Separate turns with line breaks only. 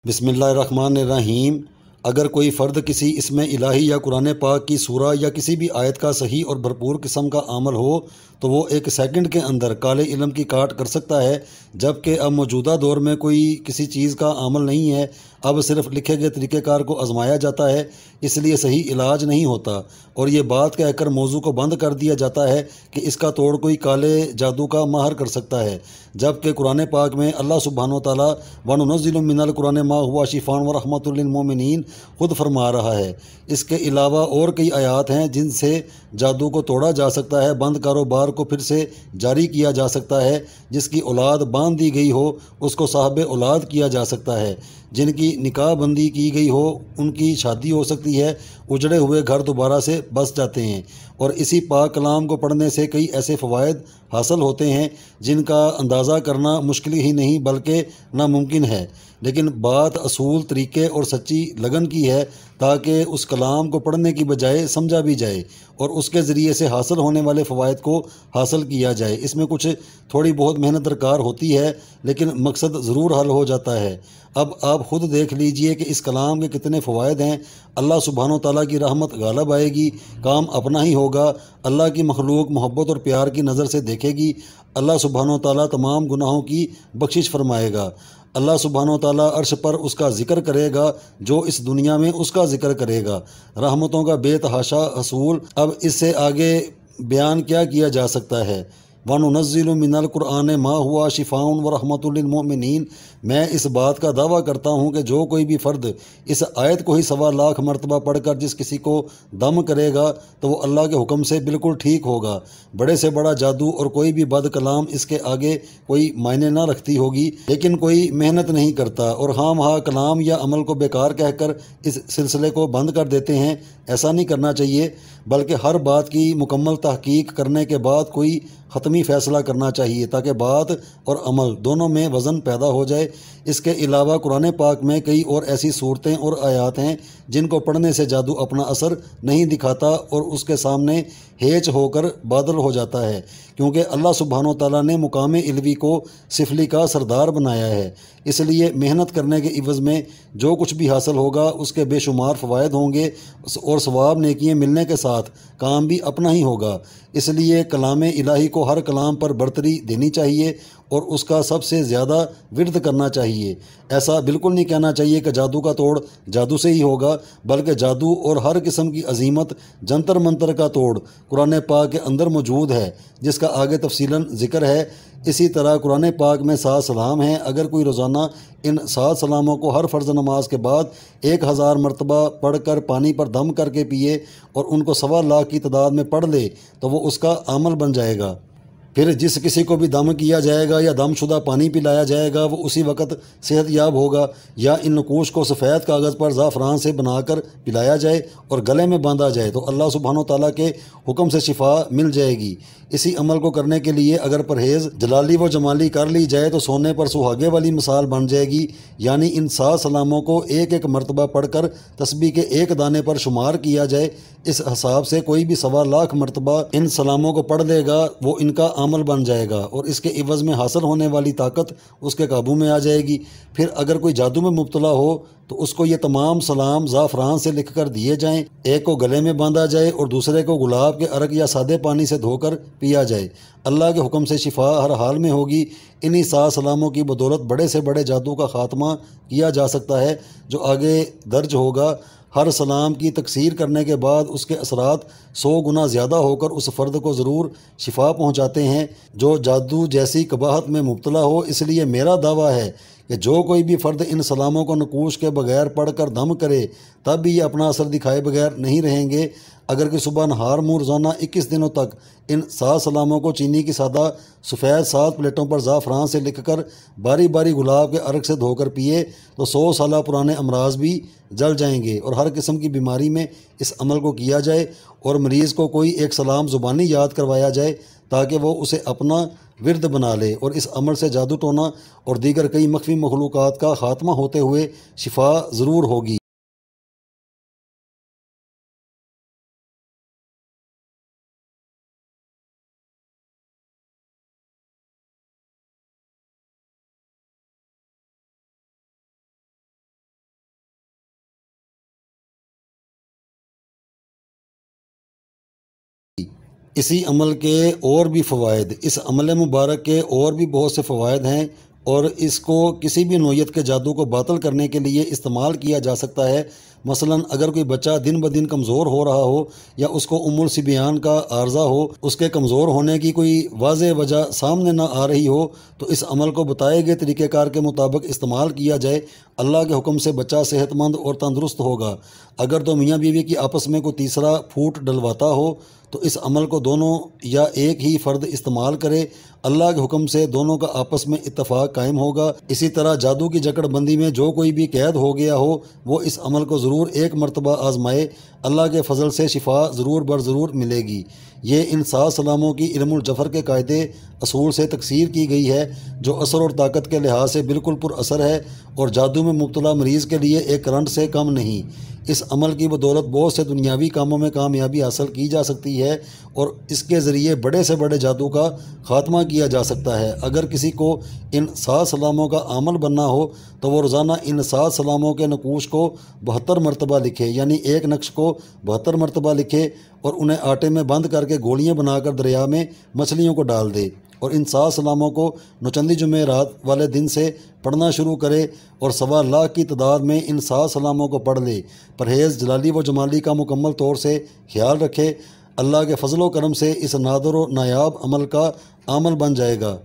بسم اللہ الرحمن الرحیم۔ اگر کوئی فرد کسی اسم الہی یا قرآن پاک کی سورہ یا کسی بھی آیت کا صحیح اور بھرپور قسم کا عمل ہو تو وہ ایک سیکنڈ کے اندر کالے علم کی کاٹ کر سکتا ہے، جبکہ اب موجودہ دور میں کوئی کسی چیز کا عمل نہیں ہے، اب صرف لکھے گئے طریقہ کار کو آزمایا جاتا ہے، اس لیے صحیح علاج نہیں ہوتا، اور یہ بات کہہ کر موضوع کو بند کر دیا جاتا ہے کہ اس کا توڑ کوئی کالے جادو کا ماہر کر سکتا ہے، جبکہ قرآن پاک میں اللہ سبحانہ و تعالیٰ وَنُنَزِّلُ مِنَ الْقُرْآنِ مَا هُوَ شِفَاءٌ وَرَحْمَةٌ لِّلْمُؤْمِنِينَ خود فرما رہا ہے۔ اس کے علاوہ اور کئی آیات ہیں جن سے جادو کو توڑا جا سکتا ہے، بند کاروبار کو پھر سے جاری کیا جا سکتا ہے، جس کی اولاد باندھ دی گئی ہو اس کو صاحب اولاد کیا جا سکتا ہے، جن کی نکاح بندی کی گئی ہو ان کی شادی ہو سکتی ہے، اجڑے ہوئے گھر دوبارہ سے بس جاتے ہیں، اور اسی پاک کلام کو پڑھنے سے کئی ایسے فوائد حاصل ہوتے ہیں جن کا اندازہ کرنا مشکل ہی نہیں بلکہ ناممکن ہے، لیکن بات اصول، طریقے اور سچی لگن کی ہے تاکہ اس کلام کو پڑھنے کی بجائے سمجھا بھی جائے اور اس کے ذریعے سے حاصل ہونے والے فوائد کو حاصل کیا جائے۔ اس میں کچھ تھوڑی بہت محنت درکار ہوتی ہے لیکن مقصد ضرور حل ہو جاتا ہے۔ اب آپ خود دیکھ لیجئے کہ اس کلام کے کتنے فوائد ہیں۔ اللہ سبحانہ و تعالیٰ کی رحمت غالب آئے گی، کام اپنا ہی ہوگا، اللہ کی مخلوق محبت اور پیار کی نظر سے دیکھے گی، اللہ سبحانہ و تعالیٰ تمام گناہوں کی بخشش فرمائے گا، اللہ سبحانہ و تعالیٰ عرش پر اس کا ذکر کرے گا جو اس دنیا میں اس کا ذکر کرے گا، رحمتوں کا بے تحاشا حصول۔ اب اس سے آگے بیان کیا جا سکتا ہے؟ وَنُنَزِّلُ مِنَ الْقُرْآنِ مَا هُوَ شِفَاءٌ وَرَحْمَةٌ لِّلْمُؤْمِنِينَ۔ میں اس بات کا دعویٰ کرتا ہوں کہ جو کوئی بھی فرد اس آیت کو ہی 1.25 مرتبہ پڑھ کر جس کسی کو دم کرے گا تو وہ اللہ کے حکم سے بالکل ٹھیک ہوگا۔ بڑے سے بڑا جادو اور کوئی بھی بد کلام اس کے آگے کوئی معنی نہ رکھتی ہوگی، لیکن کوئی محنت نہیں کرتا اور خواہ مخواہ کلام یا عمل کو بیکار کہہ کر اس سلسلے کو بند کر دیتے ہیں۔ ایسا نہیں کرنا چاہیے، بلکہ ہر بات کی مکمل تحقیق کرنے کے بعد کوئی حتمی فیصلہ کرنا چاہیے تاکہ بات اور عمل دونوں میں وزن پیدا ہو جائے۔ اس کے علاوہ قرآن پاک میں کئی اور ایسی صورتیں اور آیات ہیں جن کو پڑھنے سے جادو اپنا اثر نہیں دکھاتا اور اس کے سامنے ہیچ ہو کر بادل ہو جاتا ہے، کیونکہ اللہ سبحانہ و تعالیٰ نے مقام علوی کو سفلی کا سردار بنایا ہے، اس لیے محنت کرنے کے عوض میں جو کچھ بھی حاصل ہوگا اس کے بے شمار فوائد ہوں گے اور ثواب نیکیاں ملنے کے ساتھ کام بھی اپنا ہی ہوگا۔ اس لیے کلام الہی کو ہر کلام پر برتری دینی چاہیے اور اس کا سب سے زیادہ ورد کرنا چاہیے۔ ایسا بالکل نہیں کہنا چاہیے کہ جادو کا توڑ جادو سے ہی ہوگا، بلکہ جادو اور ہر قسم کی عظیمت جنتر منتر کا توڑ قرآن پاک کے اندر موجود ہے، جس کا آگے تفصیلاً ذکر ہے۔ اسی طرح قرآن پاک میں 7 سلام ہیں۔ اگر کوئی روزانہ ان 7 سلاموں کو ہر فرض نماز کے بعد 1000 مرتبہ پڑھ کر پانی پر دم کر کے پیے اور ان کو 1.25 کی تعداد میں پڑھ لے تو وہ اس کا عمل بن جائے گا۔ پھر جس کسی کو بھی دم کیا جائے گا یا دم شدہ پانی پلایا جائے گا وہ اسی وقت صحت یاب ہوگا، یا ان نقوش کو سفید کاغذ پر زعفران سے بنا کر پلایا جائے اور گلے میں باندھا جائے تو اللہ سبحانہ و تعالیٰ کے حکم سے شفا مل جائے گی۔ اسی عمل کو کرنے کے لیے اگر پرہیز جلالی و جمالی کر لی جائے تو سونے پر سہاگے والی مثال بن جائے گی، یعنی ان 7 سلاموں کو ایک ایک مرتبہ پڑھ کر تسبیح کے ایک دانے پر شمار کیا جائے، اس حساب سے کوئی بھی 1.25 مرتبہ ان سلاموں کو پڑھ لے گا وہ ان کا عمل بن جائے گا اور اس کے عوض میں حاصل ہونے والی طاقت اس کے قابو میں آ جائے گی۔ پھر اگر کوئی جادو میں مبتلا ہو تو اس کو یہ تمام سلام زعفران سے لکھ کر دیے جائیں، ایک کو گلے میں باندھا جائے اور دوسرے کو گلاب کے عرق یا سادے پانی سے دھو کر پیا جائے، اللہ کے حکم سے شفا ہر حال میں ہوگی۔ انہی 7 سلاموں کی بدولت بڑے سے بڑے جادو کا خاتمہ کیا جا سکتا ہے جو آگے درج ہوگا۔ ہر سلام کی تکثیر کرنے کے بعد اس کے اثرات 100 گنا زیادہ ہو کر اس فرد کو ضرور شفا پہنچاتے ہیں جو جادو جیسی قباحت میں مبتلا ہو۔ اس لیے میرا دعویٰ ہے کہ جو کوئی بھی فرد ان سلاموں کو نقوش کے بغیر پڑھ کر دم کرے تب بھی یہ اپنا اثر دکھائے بغیر نہیں رہیں گے۔ اگر کہ صبح نہار منہ روزانہ 21 دنوں تک ان 7 سلاموں کو چینی کی سادہ سفید 7 پلیٹوں پر زعفران سے لکھ کر باری باری گلاب کے عرق سے دھو کر پیے تو 100 سالہ پرانے امراض بھی جل جائیں گے، اور ہر قسم کی بیماری میں اس عمل کو کیا جائے اور مریض کو کوئی ایک سلام زبانی یاد کروایا جائے تاکہ وہ اسے اپنا ورد بنا لے، اور اس عمل سے جادو ٹونا اور دیگر کئی مخفی مخلوقات کا خاتمہ ہوتے ہوئے شفا ضرور ہوگی۔ اسی عمل کے اور بھی فوائد، اس عمل مبارک کے اور بھی بہت سے فوائد ہیں، اور اس کو کسی بھی نوعیت کے جادو کو باطل کرنے کے لیے استعمال کیا جا سکتا ہے۔ مثلا اگر کوئی بچہ دن بدن کمزور ہو رہا ہو یا اس کو ام الصبیان کا عارضہ ہو، اس کے کمزور ہونے کی کوئی واضح وجہ سامنے نہ آ رہی ہو، تو اس عمل کو بتائے گئے طریقہ کار کے مطابق استعمال کیا جائے، اللہ کے حکم سے بچہ صحت مند اور تندرست ہوگا۔ اگر تو میاں بیوی کی آپس میں کوئی تیسرا پھوٹ ڈلواتا ہو تو اس عمل کو دونوں یا ایک ہی فرد استعمال کرے، اللہ کے حکم سے دونوں کا آپس میں اتفاق قائم ہوگا۔ اسی طرح جادو کی جکڑ بندی میں جو کوئی بھی قید ہو گیا ہو، وہ اس عمل کو ضرور ایک مرتبہ آزمائے، اللہ کے فضل سے شفا ضرور بر ضرور ملے گی۔ یہ ان 7 سلاموں کی علم الجفر کے قاعدے اصول سے تکثیر کی گئی ہے، جو اثر اور طاقت کے لحاظ سے بالکل پر اثر ہے اور جادو میں مبتلا مریض کے لیے ایک کرنٹ سے کم نہیں۔ اس عمل کی بدولت بہت سے دنیاوی کاموں میں کامیابی حاصل کی جا سکتی ہے اور اس کے ذریعے بڑے سے بڑے جادو کا خاتمہ کیا جا سکتا ہے۔ اگر کسی کو ان 7 سلاموں کا عامل بننا ہو تو وہ روزانہ ان 7 سلاموں کے نقوش کو 72 مرتبہ لکھے، یعنی ایک نقش کو 72 مرتبہ لکھے اور انہیں آٹے میں بند کر کے گولیاں بنا کر دریا میں مچھلیوں کو ڈال دے، اور ان 7 سلاموں کو نوچندی جمعرات والے دن سے پڑھنا شروع کرے اور 1.25 لاکھ کی تعداد میں ان 7 سلاموں کو پڑھ لے۔ پرہیز جلالی و جمالی کا مکمل طور سے خیال رکھے، اللہ کے فضل و کرم سے اس نادر و نایاب عمل کا عامل بن جائے گا۔